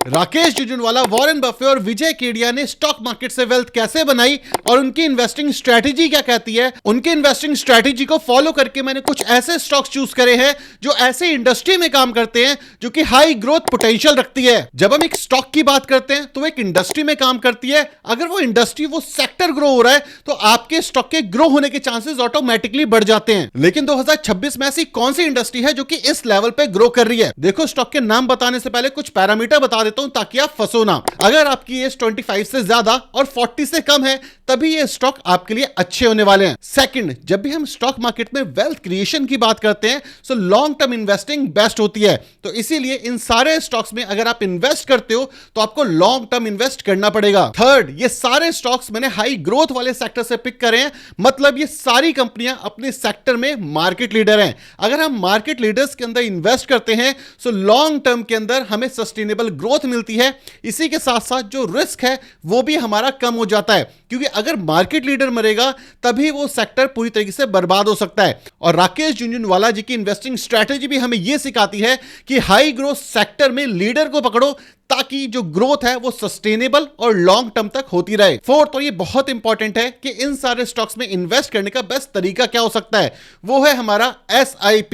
Rakesh Jhunjhunwala, Warren Buffett और विजय केडिया ने stock market से वेल्थ कैसे बनाई और उनकी इन्वेस्टिंग स्ट्रेटेजी क्या कहती है। उनकी इन्वेस्टिंग स्ट्रेटेजी को फॉलो करके मैंने कुछ ऐसे स्टॉक्स चूज करे हैं जो ऐसे इंडस्ट्री में काम करते हैं जो कि हाई ग्रोथ पोटेंशियल रखती है। जब हम एक स्टॉक की बात करते हैं तो एक इंडस्ट्री में काम करती है। अगर वो इंडस्ट्री, वो सेक्टर ग्रो हो रहा है तो आपके स्टॉक के ग्रो होने के चांसेस ऑटोमेटिकली बढ़ जाते हैं। लेकिन 2026 में ऐसी कौन सी इंडस्ट्री है जो कि इस लेवल पे ग्रो कर रही है? देखो, स्टॉक के नाम बताने से पहले कुछ पैरामीटर बता देता हूं ताकि आप फंसो ना। अगर आपकी एज 25 से ज्यादा और 40 से कम है तभी ये स्टॉक आपके लिए अच्छे होने वाले हैं। सेकंड, जब भी हम स्टॉक मार्केट में वेल्थ क्रिएशन की बात करते हैं तो लॉन्ग टर्म इन्वेस्टिंग बेस्ट होती है। तो इसीलिए इन सारे स्टॉक्स में अगर आप इन्वेस्ट करते हो तो आपको लॉन्ग टर्म इन्वेस्ट करना पड़ेगा। थर्ड, ये सारे स्टॉक्स मैंने हाई ग्रोथ वाले सेक्टर से पिक करे हैं, मतलब ये सारी कंपनियां अपने सेक्टर में मार्केट लीडर हैं। अगर हम मार्केट लीडर्स के अंदर इन्वेस्ट करते हैं तो लॉन्ग टर्म के अंदर हमें सस्टेनेबल ग्रोथ मिलती है। इसी के साथ साथ जो रिस्क है वो भी हमारा कम हो जाता है, क्योंकि अगर मार्केट लीडर मरेगा तभी वो सेक्टर पूरी तरीके से बर्बाद हो सकता है। और राकेश झुनझुनवाला जी की इन्वेस्टिंग स्ट्रेटेजी भी हमें यह सिखाती है कि हाई ग्रोथ सेक्टर में लीडर को पकड़ो ताकि जो ग्रोथ है वो सस्टेनेबल और लॉन्ग टर्म तक होती रहे। फोर्थ, और ये बहुत इंपॉर्टेंट है कि इन सारे स्टॉक्स में इन्वेस्ट करने का बेस्ट तरीका क्या हो सकता है, वो है हमारा SIP।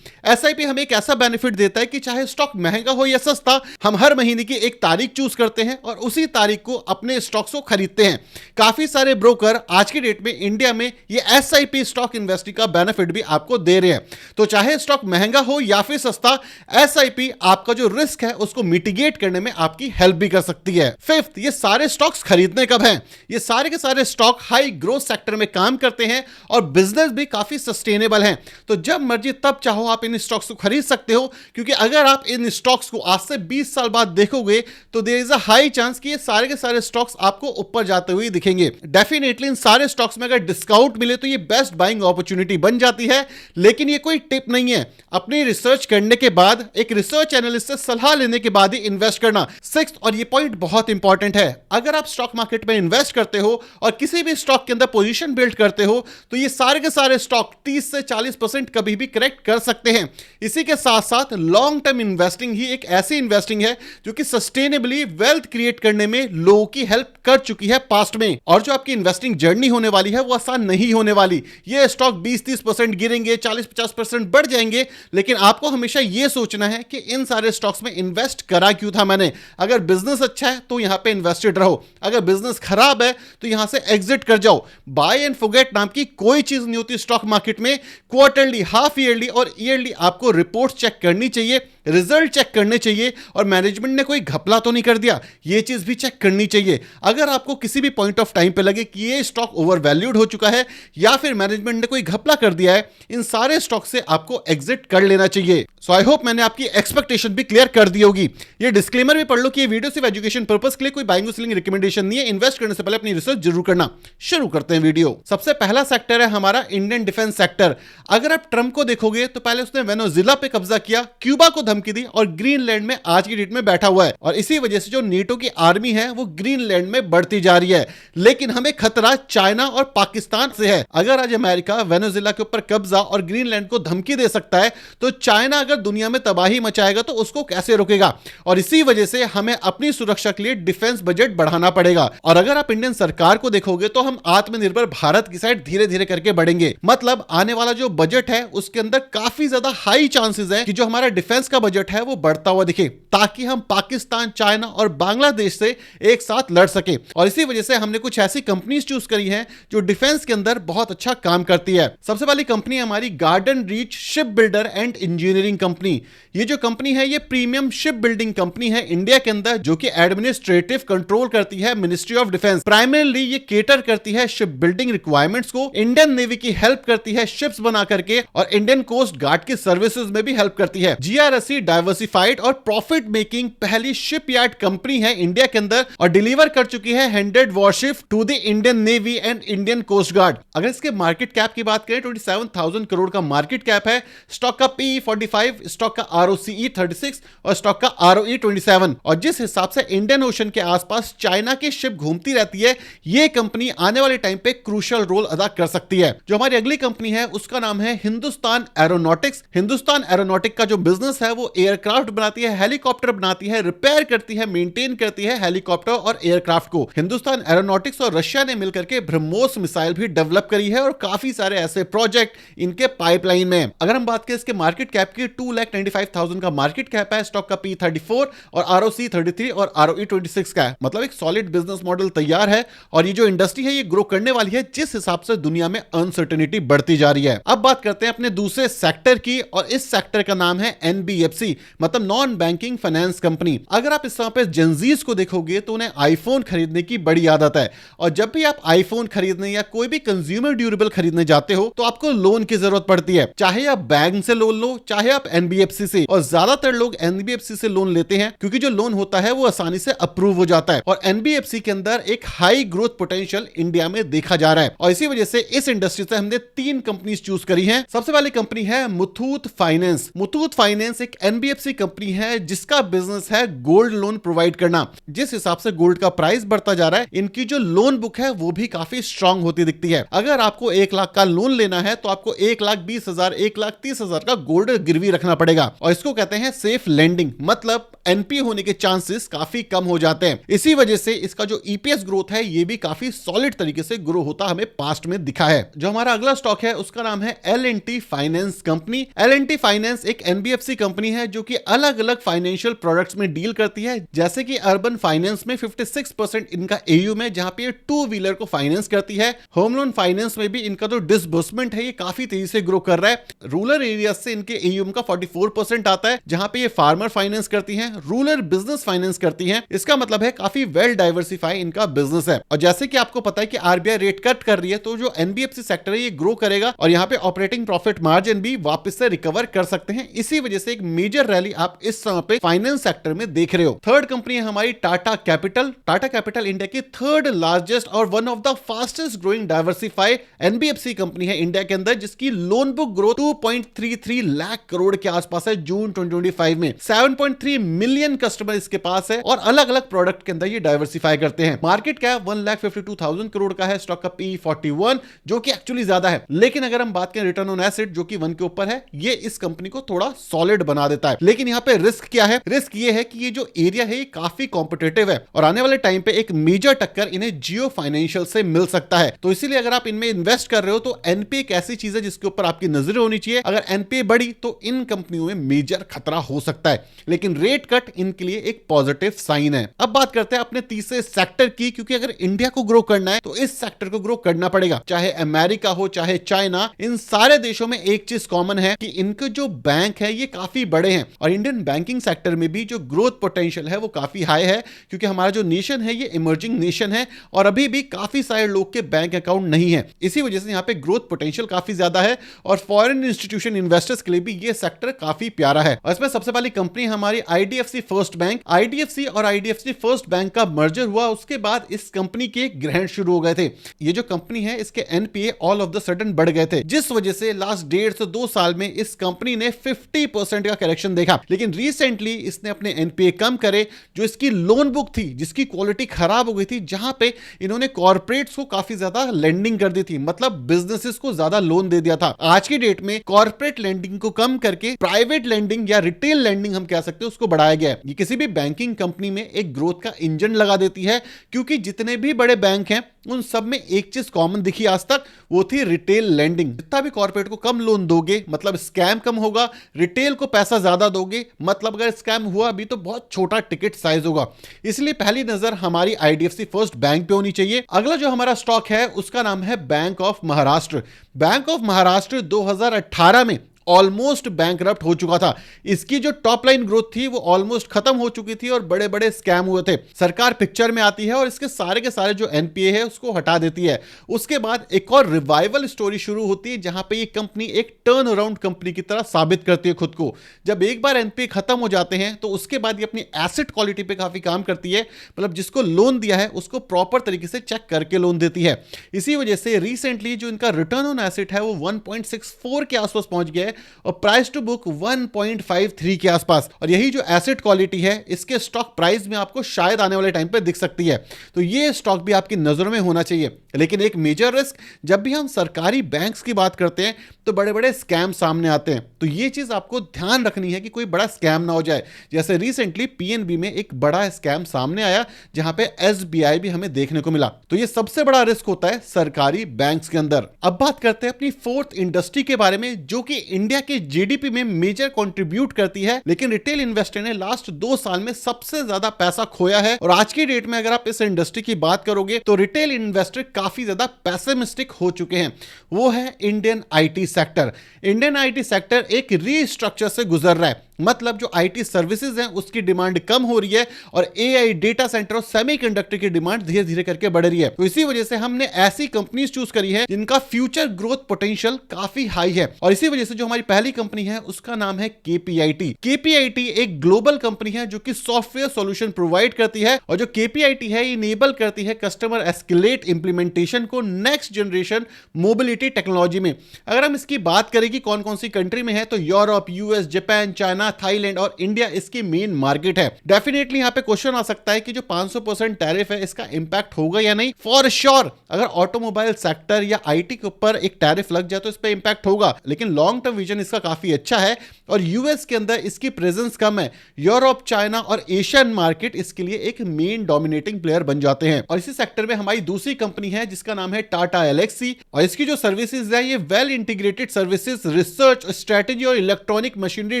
SIP हमें एक ऐसा बेनिफिट देता है कि चाहे स्टॉक महंगा हो या सस्ता, हम हर महीने की एक तारीख चूज करते हैं और उसी तारीख को अपने स्टॉक्स को खरीदते हैं। काफी सारे ब्रोकर आज की डेट में इंडिया में ये SIP स्टॉक इन्वेस्टिंग का बेनिफिट भी आपको दे रहे हैं। तो चाहे स्टॉक महंगा हो या फिर सस्ता, SIP आपका जो रिस्क है उसको मिटिगेट करने में आपकी हेल्प भी कर सकती है। फिफ्थ, ये सारे स्टॉक्स खरीदने कब हैं? ये सारे के सारे स्टॉक हाई ग्रोथ सेक्टर में काम करते हैं और बिजनेस भी काफी सस्टेनेबल हैं। तो जब मर्जी तब चाहो आप इन स्टॉक्स को खरीद सकते हो, क्योंकि अगर आप इन स्टॉक्स को आज से 20 साल बाद देखोगे तो there is a high chance कि ये सारे के सारे स्टॉक्स आपको ऊपर जाते हुए दिखेंगे। डेफिनेटली इन सारे स्टॉक्स में अगर डिस्काउंट मिले तो ये बेस्ट बाइंग अपॉर्चुनिटी बन जाती है, लेकिन ये कोई टिप नहीं है। अपनी रिसर्च करने के बाद, एक रिसर्च एनालिस्ट से सलाह लेने के बाद ही इन्वेस्ट करना। सिक्स्थ, और ये पॉइंट बहुत इंपॉर्टेंट है, अगर आप स्टॉक मार्केट में इन्वेस्ट करते हो और किसी भी स्टॉक के अंदर पोजीशन बिल्ड करते हो तो ये सारे के सारे स्टॉक 30 से 40% कभी भी करेक्ट कर सकते हैं। इसी के साथ साथ लॉन्ग टर्म इन्वेस्टिंग ही एक ऐसी इन्वेस्टिंग है जो कि सस्टेनेबली वेल्थ क्रिएट करने में लोगों की हेल्प कर चुकी है पास्ट में। और जो आपकी इन्वेस्टिंग जर्नी होने वाली है वो आसान नहीं होने वाली। ये स्टॉक 20-30% गिरेंगे, 40-50% बढ़ जाएंगे, लेकिन आपको हमेशा यह सोचना है कि इन सारे स्टॉक्स में इन्वेस्ट करा क्यों था मैंने। अगर बिजनेस अच्छा है तो यहां पे इन्वेस्टेड रहो, अगर बिजनेस खराब है तो यहां से एग्जिट कर जाओ। बाय एंड फॉरगेट नाम की कोई चीज नहीं होती स्टॉक मार्केट में। क्वार्टरली, हाफ ईयरली और ईयरली आपको रिपोर्ट चेक करनी चाहिए, रिजल्ट चेक करने चाहिए, और मैनेजमेंट ने कोई घपला तो नहीं कर दिया, ये चीज भी चेक करनी चाहिए। अगर आपको किसी भी पॉइंट ऑफ टाइम पे लगे कि ये स्टॉक ओवर वैल्यूड हो चुका है या फिर मैनेजमेंट ने कोई घपला कर दिया है, इन सारे स्टॉक से आपको एग्जिट कर लेना चाहिए। सो आई होप मैंने आपकी एक्सपेक्टेशन भी क्लियर कर दी होगी। ये डिस्क्लेमर भी पढ़ लो कि ये वीडियो सिर्फ एजुकेशन पर्पस के लिए कोई बाइंग और सेलिंग रिकमेंडेशन नहीं है। इन्वेस्ट करने से पहले अपनी रिसर्च जरूर करना। शुरू करते हैं वीडियो। सबसे पहला सेक्टर है हमारा इंडियन डिफेंस सेक्टर। अगर आप ट्रंप को देखोगे तो पहले उसने वेनेजुएला पे कब्जा किया, क्यूबा को धमकी दी और ग्रीनलैंड में आज की डेट में बैठा हुआ है। और इसी वजह से जो नेटो की आर्मी है वो ग्रीनलैंड में बढ़ती जा रही है। लेकिन हमें खतरा चाइना और पाकिस्तान से है। अगर आज अमेरिका वेनेजुएला के ऊपर कब्जा और ग्रीनलैंड को धमकी दे सकता है तो चाइना अगर दुनिया में तबाही मचाएगा तो उसको कैसे रोकेगा? और इसी वजह से हमें अपनी सुरक्षा के लिए डिफेंस बजट बढ़ाना पड़ेगा। और अगर आप इंडियन सरकार को देखोगे तो हम आत्मनिर्भर भारत की साइड धीरे धीरे करके बढ़ेंगे। मतलब आने वाला जो बजट है उसके अंदर काफी ज्यादा हाई चांसेस है कि जो हमारा डिफेंस का बजट है वो बढ़ता हुआ दिखे, ताकि हम पाकिस्तान, चाइना और बांग्लादेश से एक साथ लड़ सके। और इसी वजह से हमने कुछ ऐसी कंपनीज चूज करी हैं जो डिफेंस के अंदर बहुत अच्छा काम करती है। सबसे पहली कंपनी हमारी garden reach ship builder and engineering company. ये जो कंपनी है ये प्रीमियम शिप बिल्डिंग कंपनी है इंडिया के अंदर, जो कि एडमिनिस्ट्रेटिव कंट्रोल करती है मिनिस्ट्री ऑफ डिफेंस। प्राइमरीली ये केटर करती है शिप बिल्डिंग रिक्वायरमेंट्स को, इंडियन नेवी की हेल्प करती है शिप्स बना करके, और इंडियन कोस्ट गार्ड की सर्विसेज में भी हेल्प करती है। GRSE डाइवर्सिफाइड और प्रॉफिट मेकिंग पहली शिपयार्ड कंपनी है इंडिया के अंदर और डिलीवर कर चुकी है 100 warship to the Indian navy and Indian coast guard. अगर इसके मार्केट कैप की बात करें 27,000 करोड़ का मार्केट कैप है। स्टॉक का PE 45, स्टॉक का ROCE 36 और स्टॉक का ROE 27। 51 और जिस हिसाब से इंडियन ओशन के आसपास चाइना की शिप घूमती रहती है, ये कंपनी आने वाले टाइम पे क्रूशियल रोल अदा कर सकती है। जो हमारी अगली कंपनी है उसका नाम है हिंदुस्तान एरोनॉटिक्स। हिंदुस्तान एरोनॉटिक का जो बिजनेस है वो एयरक्राफ्ट बनाती है, हेलीकॉप्टर बनाती है, रिपेयर करती है, मेंटेन करती है हेलीकॉप्टर और एयरक्राफ्ट को। हिंदुस्तान एरोनॉटिक्स और रशिया ने मिलकर के ब्रह्मोस मिसाइल भी डेवलप करी है और काफी सारे ऐसे प्रोजेक्ट इनके पाइपलाइन में। अगर हम बात करें इसके मार्केट कैप की, 2,95,000 का मार्केट कैप है, स्टॉक का P34 और ROC 33 और ROE 26 का है। मतलब एक सॉलिड बिजनेस मॉडल तैयार है और ये जो इंडस्ट्री है ये ग्रो करने वाली है जिस हिसाब से दुनिया में अनसर्टेनिटी बढ़ती जा रही है। अब बात करते हैं अपने दूसरे सेक्टर की और इस सेक्टर का नाम है NBFC, मतलब नॉन बैंकिंग फाइनेंस कंपनी। अगर आप इस समय पे जेनजीज को देखोगे तो उन्हें आईफोन खरीदने की बड़ी आदत है और जब भी आप आईफोन खरीदने या कोई भी कंज्यूमर ड्यूरेबल खरीदने जाते हो तो आपको लोन की जरूरत पड़ती है, चाहे आप बैंक से लोन लो चाहे आप NBFC से। और ज्यादातर लोग NBFC से लोन लेते हैं क्योंकि जो लोन होता है वो आसानी से अप्रूव हो जाता है और NBFC के अंदर एक हाई ग्रोथ पोटेंशियल इंडिया में देखा जा रहा है और इसी वजह से इस इंडस्ट्री से हमने 3 कंपनीज चूज करी हैं। सबसे पहली कंपनी है मुथूट फाइनेंस। मुथूट फाइनेंस एक NBFC कंपनी है जिसका बिजनेस है गोल्ड लोन प्रोवाइड करना। जिस हिसाब से गोल्ड का प्राइस बढ़ता जा रहा है, इनकी जो लोन बुक है वो भी काफी स्ट्रांग होती दिखती है। अगर आपको 1 लाख का लोन लेना है तो आपको 1,20,000 1,30,000 का गोल्ड गिरवी रखना पड़ेगा और इसको कहते हैं सेफ लेंडिंग, मतलब NPA होने के चांसेस काफी कम हो जाते हैं। इसी वजह से इसका जो EPS ग्रोथ है ये भी काफी सॉलिड तरीके से ग्रो होता हमें पास्ट में दिखा है। जो हमारा अगला स्टॉक है उसका नाम है L&T finance company. L&T finance एक NBFC कंपनी है जो कि अलग अलग फाइनेंशियल प्रोडक्ट्स में डील करती है, जैसे कि अर्बन फाइनेंस में 56% इनका AUM है जहां पे 2 व्हीलर को फाइनेंस करती है। होम लोन फाइनेंस में भी इनका जो डिसबर्समेंट है ये काफी तेजी से ग्रो कर रहा है। रूरल एरिया से इनके AUM का 44% आता है जहां पे ये फार्मर फाइनेंस करती हैं, रूरल बिजनेस फाइनेंस करती हैं। इसका मतलब है काफी वेल डाइवर्सिफाई इनका बिजनेस है और जैसे कि आपको पता है कि RBI रेट कट कर रही है तो जो NBFC सेक्टर है ये ग्रो करेगा और यहाँ पे ऑपरेटिंग प्रॉफिट मार्जिन भी वापस से रिकवर कर सकते हैं। इसी वजह से एक मेजर रैली आप इस समय पे फाइनेंस सेक्टर में देख रहे हो। थर्ड कंपनी है हमारी Tata capital. Tata capital India की थर्ड लार्जेस्ट और one of the fastest growing diversify NBFC company है इंडिया के अंदर, जिसकी loan book growth 2.33 lakh crore के आसपास है जून 2025 में। 7.3 मिलियन कस्टमर इसके पास है और अलग अलग प्रोडक्ट के अंदर ये डाइवर्सिफाई करते हैं। मार्केट कैप 1,52,000 करोड़ का है, स्टॉक का P41 जो कि एक्चुअली ज्यादा है, लेकिन अगर हम बात करें रिटर्न ऑन एसेट जो कि 1 के ऊपर है, ये इस कंपनी को थोड़ा सॉलिड बना देता है। लेकिन यहाँ पे रिस्क क्या है? रिस्क ये है कि ये जो एरिया है ये काफी कॉम्पिटिटिव है और आने वाले टाइम पे एक मेजर टक्कर इन्हें जियो फाइनेंशियल से मिल सकता है। तो इसीलिए अगर आप इनमें इन्वेस्ट कर रहे हो तो NPA एक ऐसी चीज है जिसके ऊपर आपकी नजर होनी चाहिए। अगर NPA बढ़ी तो इन कंपनियों में मेजर खतरा हो सकता है, लेकिन रेट कट इनके लिए एक पॉजिटिव साइन है। अब बात करते हैं अपने तीसरे सेक्टर की, क्योंकि अगर इंडिया को ग्रो करना है तो इस सेक्टर को ग्रो करना पड़ेगा, चाहे अमेरिका हो चाहे चाइना। इन सारे देशों में एक चीज कॉमन है कि इनके जो बैंक है ये काफी बड़े हैं और इंडियन बैंकिंग सेक्टर में भी जो ग्रोथ पोटेंशियल है वो काफी हाई है, क्योंकि हमारा जो नेशन है ये इमर्जिंग नेशन है और अभी भी काफी सारे लोग के बैंक अकाउंट नहीं है। इसी वजह से यहाँ पे ग्रोथ पोटेंशियल काफी ज्यादा है और फॉरेन इंस्टीट्यूशन इन्वेस्टर्स के लिए भी ये सेक्टर काफी प्यारा है। और इसमें सबसे पहली कंपनी हमारी IDFC फर्स्ट बैंक। IDFC और IDFC फर्स्ट बैंक का मर्जर हुआ, उसके बाद इस कंपनी के ग्रहण शुरू हो गए थे। ये जो कंपनी है इसके NPA all of the sudden बढ़ गए थे, जिस वजह से लास्ट 1.5 से 2 साल में इस कंपनी ने 50% का करेक्शन देखा। लेकिन रिसेंटली इसने अपने NPA कम करे, जो इसकी लोन बुक थी जिसकी क्वालिटी खराब हो गई थी, जहां पे इन्होंने कॉर्पोरेट्स को काफी ज्यादा लेंडिंग कर दी थी, मतलब बिजनेसेस को ज्यादा लोन दे दिया था। आज की डेट में कॉर्पोरेट लेंडिंग को कम करके प्राइवेट लेंडिंग या रिटेल लेंडिंग हम कह सकते हैं उसको बढ़ाया गया है। ये किसी भी बैंकिंग कंपनी में एक ग्रोथ का इंजन लगा देती है, क्योंकि जितने भी बड़े बैंक हैं उन सब में एक चीज कॉमन दिखी आज तक, वो थी रिटेल लेंडिंग। जितना भी कॉर्पोरेट को कम लोन दोगे मतलब स्कैम कम होगा, रिटेल को पैसा ज्यादा दोगे मतलब अगर स्कैम हुआ भी तो बहुत छोटा टिकट साइज होगा। इसलिए पहली नजर हमारी IDFC फर्स्ट बैंक पे होनी चाहिए। अगला जो हमारा स्टॉक है उसका नाम है bank of Maharashtra. Bank of Maharashtra 2018 में ऑलमोस्ट बैंकरप्ट हो चुका था। इसकी जो टॉप लाइन ग्रोथ थी वो ऑलमोस्ट खत्म हो चुकी थी और बड़े बड़े स्कैम हुए थे। सरकार पिक्चर में आती है और इसके सारे के सारे जो NPA है उसको हटा देती है। उसके बाद एक और रिवाइवल स्टोरी शुरू होती है, जहां पे ये कंपनी एक टर्न अराउंड कंपनी की तरह साबित करती है खुद को। जब एक बार NPA खत्म हो जाते हैं तो उसके बाद ये अपनी एसेट क्वालिटी पे काफी काम करती है, मतलब जिसको लोन दिया है उसको प्रॉपर तरीके से चेक करके लोन देती है। इसी वजह से रिसेंटली जो इनका रिटर्न ऑन एसेट है वो 1.64 के आसपास पहुंच गया है, और प्राइस टू बुक 1.53 के आसपास। और यही जो एसेट क्वालिटी है इसके स्टॉक प्राइस में आपको शायद आने वाले टाइम पे दिख सकती है। तो ये स्टॉक भी आपकी नजरों में होना चाहिए। लेकिन एक मेजर रिस्क, जब भी हम सरकारी बैंक्स की बात करते हैं तो बड़े बड़े स्कैम सामने आते हैं। तो ये चीज आपको ध्यान रखनी है कि कोई बड़ा स्कैम ना हो जाए। जैसे रिसेंटली पीएनबी में एक बड़ा स्कैम सामने आया जहां पे एसबीआई भी हमें देखने को मिला। तो ये सबसे बड़ा रिस्क होता है सरकारी बैंक्स के अंदर। अब बात करते हैं अपनी फोर्थ इंडस्ट्री के बारे में, जो कि इंडिया के जीडीपी में मेजर कंट्रीब्यूट करती है, लेकिन रिटेल इन्वेस्टर ने लास्ट 2 साल में सबसे ज्यादा पैसा खोया है। और आज की डेट में अगर आप इस इंडस्ट्री की बात करोगे तो रिटेल इन्वेस्टर काफी ज्यादा पैसिमिस्टिक हो चुके हैं। वो है Indian IT sector. Indian IT sector एक रीस्ट्रक्चर से गुजर रहा है। मतलब जो आईटी सर्विसेज हैं उसकी डिमांड कम हो रही है और एआई, डेटा सेंटर और सेमीकंडक्टर की डिमांड धीरे धीरे करके बढ़ रही है। तो इसी वजह से हमने ऐसी कंपनीज चूज करी है जिनका फ्यूचर ग्रोथ पोटेंशियल काफी हाई है। और इसी वजह से जो हमारी पहली कंपनी है उसका नाम है केपीआईटी। केपीआईटी एक ग्लोबल कंपनी है जो कि सॉफ्टवेयर सॉल्यूशन प्रोवाइड करती है। और जो केपीआईटी है इनेबल करती है कस्टमर एस्केलेट इंप्लीमेंटेशन को नेक्स्ट जनरेशन मोबिलिटी टेक्नोलॉजी में। अगर हम इसकी बात करें कि कौन कौन सी कंट्री में है तो Europe, US, Japan, China, Thailand और इंडिया इसकी मेन मार्केट है। डेफिनेटली यहां पे क्वेश्चन आ सकता है कि जो 500% टैरिफ है इसका इंपैक्ट होगा या नहीं। फॉर श्योर अगर ऑटोमोबाइल सेक्टर या आईटी के ऊपर एक टैरिफ लग जाए तो इस पे इंपैक्ट होगा, लेकिन लॉन्ग टर्म विजन इसका काफी अच्छा है। और यूएस के अंदर इसकी प्रेजेंस कम है। यूरोप, चाइना और एशियन मार्केट इसके लिए एक मेन डोमिनेटिंग प्लेयर बन जाते हैं। और इसी सेक्टर में हमारी दूसरी कंपनी है जिसका नाम है टाटा एलेक्सी। और इसकी जो सर्विसेज है ये well integrated services, research, strategy और इलेक्ट्रॉनिक मशीनरी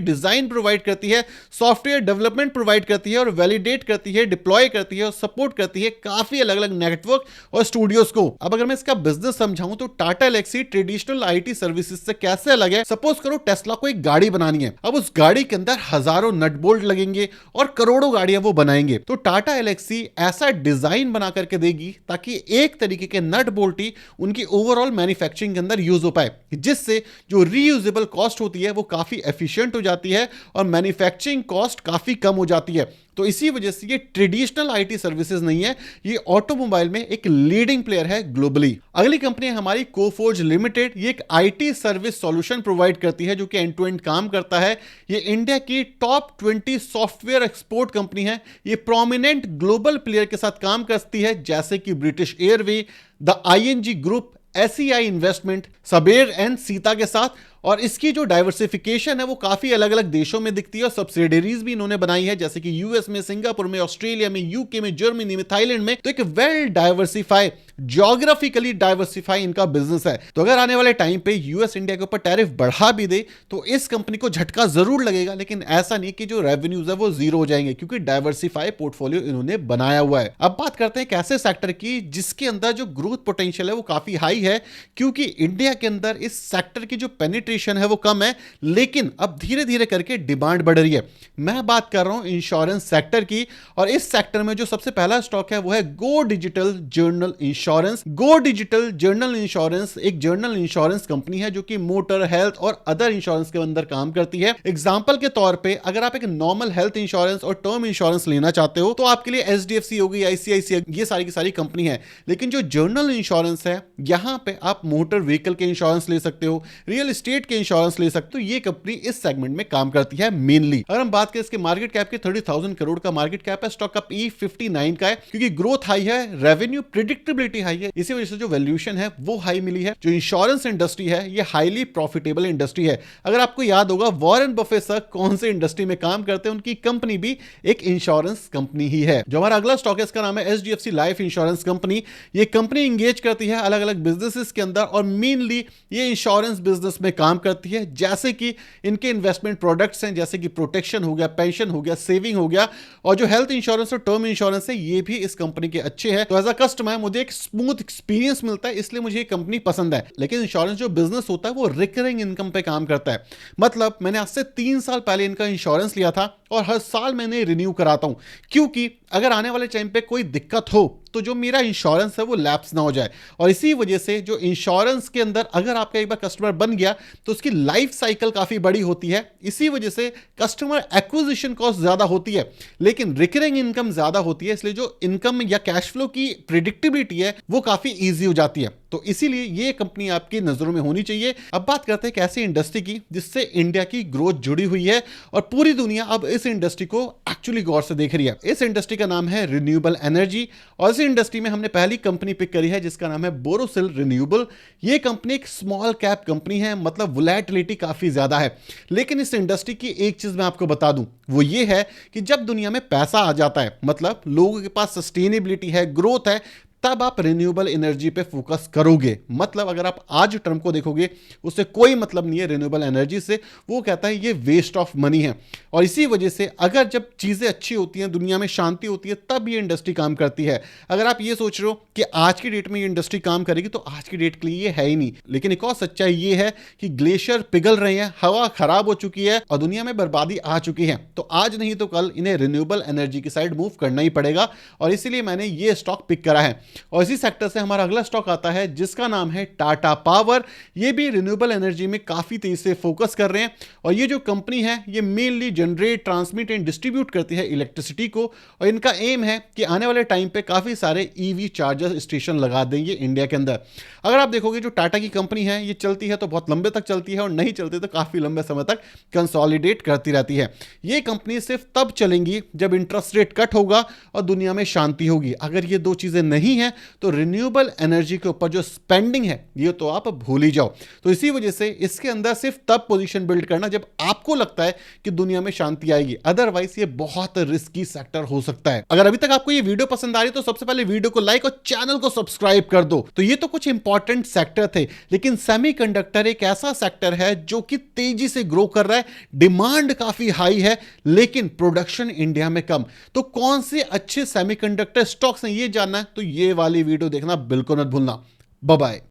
डिजाइन प्रोवाइड करती है, सॉफ्टवेयर डेवलपमेंट प्रोवाइड करती है और वैलिडेट करती है, डिप्लॉय करती है और सपोर्ट करती है काफी अलग अलग नेटवर्क और स्टूडियोज को। अब अगर मैं इसका बिजनेस समझाऊं तो Tata Elxsi traditional IT services से कैसे अलग है। सपोज करो टेस्ला को एक गाड़ी बनानी है। अब उस गाड़ी के अंदर हजारों नट बोल्ट लगेंगे और करोड़ों गाड़ियां वो बनाएंगे। तो टाटा एलेक्सी ऐसा डिजाइन बना करके देगी ताकि एक तरीके के नट बोल्ट ही उनकी ओवरऑल मैन्युफैक्चरिंग के अंदर यूज हो पाए, जिससे जो रीयूजेबल कॉस्ट होती है वो काफी एफिशिएंट हो जाती है और मैन्युफैक्चरिंग कॉस्ट काफी कम हो जाती है। तो इसी वजह से ये ट्रेडिशनल आईटी सर्विसेज नहीं है, ये ऑटोमोबाइल में एक लीडिंग प्लेयर है ग्लोबली। अगली कंपनी है हमारी कोफोर्ज लिमिटेड। ये एक आईटी सर्विस सॉल्यूशन प्रोवाइड करती है जो कि एंड टू एंड काम करता है। ये इंडिया की टॉप 20 सॉफ्टवेयर एक्सपोर्ट कंपनी है। ये प्रोमिनेंट ग्लोबल प्लेयर के साथ काम करती है जैसे कि British Airway, the ING group, SEI investment, Sabre and SITA के साथ। और इसकी जो डाइवर्सिफिकेशन है वो काफी अलग अलग देशों में दिखती है और सब्सिडियरीज भी इन्होंने बनाई है जैसे कि यूएस में, सिंगापुर में, ऑस्ट्रेलिया में, यूके में, जर्मनी में, थाईलैंड में। तो एक वेल डाइवर्सिफाई, ज्योग्राफिकली डाइवर्सिफाई इनका बिजनेस है। तो अगर आने वाले टाइम पे यूएस इंडिया के ऊपर टैरिफ बढ़ा भी दे तो इस कंपनी को झटका जरूर लगेगा, लेकिन ऐसा नहीं कि जो रेवेन्यूज है वो जीरो हो जाएंगे, क्योंकि डाइवर्सिफाई पोर्टफोलियो इन्होंने बनाया हुआ है। अब बात करते हैं एक ऐसे सेक्टर की जिसके अंदर जो ग्रोथ पोटेंशियल है वो काफी हाई है, क्योंकि इंडिया के अंदर इस सेक्टर की जो पेनिट्रेशन है वो कम है, लेकिन अब धीरे धीरे करके डिमांड बढ़ रही है। मैं बात कर रहा हूं इंश्योरेंस सेक्टर की, और इस सेक्टर में जो सबसे पहला स्टॉक है वो है गो डिजिटल जर्नल इंश्योरेंस। गो डिजिटल जर्नल इंश्योरेंस एक जर्नल इंश्योरेंस कंपनी है जो कि मोटर, हेल्थ और अदर इंश्योरेंस के अंदर काम करती है। एग्जांपल के तौर पे अगर आप एक नॉर्मल हेल्थ इंश्योरेंस और टर्म इंश्योरेंस लेना चाहते हो तो आपके लिए एचडीएफसी होगी, आईसीआईसीआई, ये सारी की सारी कंपनी है। लेकिन जो जर्नल इंश्योरेंस है यहां पे आप मोटर व्हीकल के इंश्योरेंस ले सकते हो, रियल एस्टेट के इंश्योरेंस ले सकते हो। ये कंपनी इस सेगमेंट में काम करती है मेनली। अगर हम बात करें इसके मार्केट कैप के 30,000 करोड़ का मार्केट कैप है, स्टॉक का पी 59 का है, क्योंकि ग्रोथ हाई है, रेवेन्यू प्रिडिक्टेबिलिटी हाई है, इसी वजह से जो वैल्यूएशन है वो हाई मिली है। जो इंश्योरेंस इंडस्ट्री है ये हाईली प्रॉफिटेबल इंडस्ट्री है। अगर आपको याद होगा वॉरेन बफेट सर कौन से इंडस्ट्री में काम करते हैं, उनकी कंपनी भी एक इंश्योरेंस कंपनी ही है। जो हमारा अगला स्टॉक है इसका नाम है एचडीएफसी लाइफ इंश्योरेंस कंपनी। ये कंपनी इंगेज करती है अलग अलग बिजनेसेस के अंदर और मेनली ये इंश्योरेंस बिजनेस में काम करती है, जैसे कि इनके इन्वेस्टमेंट प्रोडक्ट्स हैं जैसे कि प्रोटेक्शन हो गया, पेंशन हो गया, सेविंग हो गया, और जो हेल्थ इंश्योरेंस और टर्म इंश्योरेंस है ये भी इस कंपनी के अच्छे हैं। तो एज अ कस्टमर मुझे एक स्मूथ एक्सपीरियंस मिलता है, इसलिए मुझे ये कंपनी पसंद है। लेकिन इंश्योरेंस जो बिजनेस होता है वो रिकरिंग इनकम पे काम करता है। मतलब मैंने आज से 3 साल पहले इनका इंश्योरेंस लिया था और हर साल मैंने रिन्यू कराता हूं, क्योंकि अगर आने वाले टाइम पे कोई दिक्कत हो तो जो मेरा इंश्योरेंस है वो लैप्स ना हो जाए। और इसी वजह से जो इंश्योरेंस के अंदर अगर आपका एक बार कस्टमर बन गया तो उसकी लाइफ साइकिल काफी बड़ी होती है, इसी वजह से कस्टमर एक्विजिशन कॉस्ट ज्यादा होती है लेकिन रिकरिंग इनकम ज्यादा होती है, इसलिए जो इनकम या कैश फ्लो की प्रिडिक्टेबिलिटी है वो काफी ईजी हो जाती है। तो इसीलिए ये कंपनी आपकी नजरों में होनी चाहिए। अब बात करते हैं एक ऐसी इंडस्ट्री की जिससे इंडिया की ग्रोथ जुड़ी हुई है और पूरी दुनिया अब इस इंडस्ट्री को एक्चुअली गौर से देख रही है। इस इंडस्ट्री का नाम है रिन्यूएबल एनर्जी और इस इंडस्ट्री में हमने पहली कंपनी पिक करी है जिसका नाम है बोरोसिल रिन्यूएबल। ये कंपनी एक स्मॉल कैप कंपनी है, मतलब वोलेटिलिटी काफी ज्यादा है, लेकिन इस इंडस्ट्री की एक चीज मैं आपको बता दूं, वो ये है कि जब दुनिया में पैसा आ जाता है, मतलब लोगों के पास सस्टेनेबिलिटी है, ग्रोथ है, तब आप रिन्यूएबल एनर्जी पे फोकस करोगे। मतलब अगर आप आज टर्म को देखोगे उससे कोई मतलब नहीं है रिन्यूएबल एनर्जी से, वो कहता है ये वेस्ट ऑफ मनी है। और इसी वजह से अगर जब चीजें अच्छी होती हैं, दुनिया में शांति होती है, तब ये इंडस्ट्री काम करती है। अगर आप ये सोच रहे हो कि आज की डेट में ये इंडस्ट्री काम करेगी, तो आज की डेट के लिए ये है ही नहीं। लेकिन एक और सच्चाई ये है कि ग्लेशियर पिघल रहे हैं, हवा खराब हो चुकी है और दुनिया में बर्बादी आ चुकी है। तो आज नहीं तो कल इन्हें रिन्यूएबल एनर्जी की साइड मूव करना ही पड़ेगा और इसीलिए मैंने ये स्टॉक पिक करा है। और इसी सेक्टर से हमारा अगला स्टॉक आता है जिसका नाम है टाटा पावर। ये भी रिन्यूएबल एनर्जी में काफी तेजी से फोकस कर रहे हैं और ये जो कंपनी है ये mainly generate, transmit and distribute करती है इलेक्ट्रिसिटी को और इनका एम है कि आने वाले टाइम पे काफी सारे ईवी चार्जर स्टेशन लगा देंगे इंडिया के अंदर। अगर आप देखोगे जो टाटा की कंपनी है ये चलती है तो बहुत लंबे तक चलती है और नहीं चलती तो काफी लंबे समय तक कंसोलिडेट करती रहती है। ये कंपनी सिर्फ तब चलेंगी जब इंटरेस्ट रेट कट होगा और दुनिया में शांति होगी। अगर ये दो चीजें नहीं है तो रिन्यूएबल एनर्जी के ऊपर जो स्पेंडिंग है ये तो आप भूल ही जाओ। तो इसी वजह से इसके अंदर सिर्फ तब पोजीशन बिल्ड करना जब आपको लगता है कि दुनिया में शांति आएगी, अदरवाइज ये बहुत रिस्की सेक्टर हो सकता है। अगर अभी तक आपको ये वीडियो पसंद आ रही तो सबसे पहले वीडियो को लाइक और चैनल को सब्सक्राइब कर दो। तो ये तो कुछ इंपॉर्टेंट सेक्टर थे, लेकिन सेमीकंडक्टर एक ऐसा सेक्टर है जो कि तेजी से ग्रो कर रहा है, डिमांड काफी हाई है लेकिन प्रोडक्शन इंडिया में कम। तो कौन से अच्छे सेमीकंडक्टर स्टॉक्स हैं ये जानना है तो ये वाली वीडियो देखना बिल्कुल मत भूलना। Bye bye.